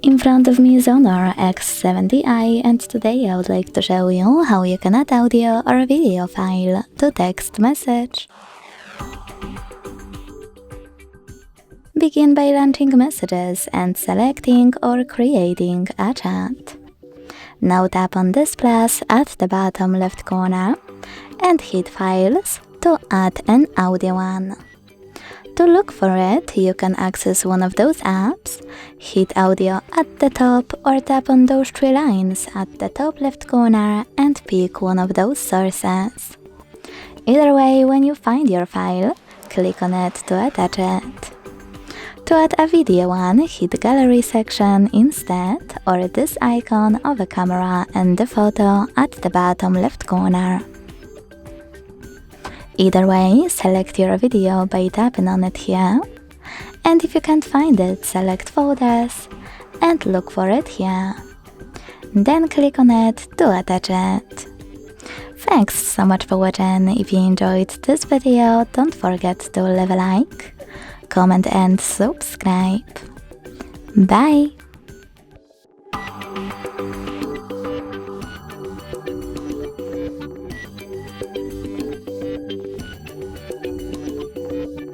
In front of me is HONOR X70i, and today I would like to show you how you can add audio or video file to text message. Begin by launching messages and selecting or creating a chat. Now tap on this plus at the bottom left corner and hit Files to add an audio one. To look for it, you can access one of those apps, hit Audio at the top or tap on those three lines at the top left corner and pick one of those sources. Either way, when you find your file, click on it to attach it. To add a video one, hit Gallery section instead or this icon of a camera and the photo at the bottom left corner. Either way, select your video by tapping on it here, and if you can't find it, select Photos and look for it here. Then click on it to attach it. Thanks so much for watching. If you enjoyed this video, don't forget to leave a like, comment and subscribe. Bye!